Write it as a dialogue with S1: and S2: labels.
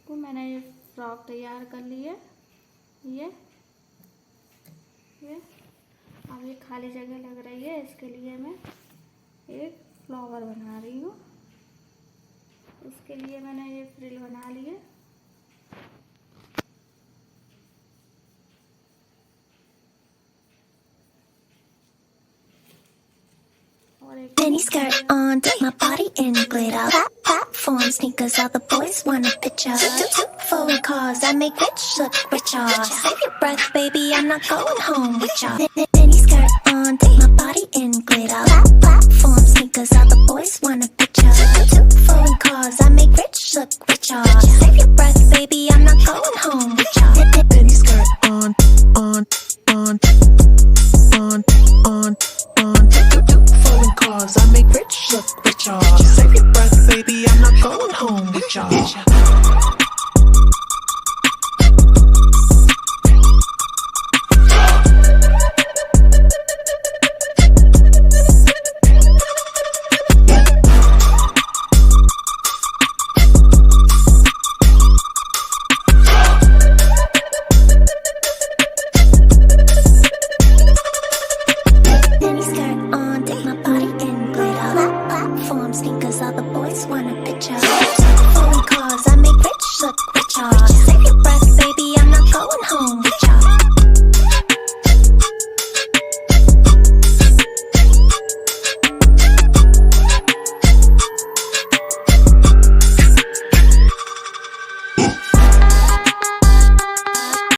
S1: तो मैंने ये फ्रॉक तैयार कर ली है। ये अब ये खाली जगह लग रही है, इसके लिए मैं एक फ्लावर बना रही हूँ। इसके लिए मैंने ये फ्रिल बना ली है।
S2: Mini skirt on, take my body in glitter. Platform sneakers, all the boys want a picture. Foreign cars, I make rich look richer. Save your breath, baby, I'm not going home with ya. Mini skirt on, take my body in glitter. Platform sneakers, all the boys want a picture. Foreign cars, I make rich look richer. Save your breath, baby, I'm not going home with ya. Mini skirt on, on, on, on, on, on. Foreign cars, I make rich look richer. Save your breath, baby, I'm not going home with ya.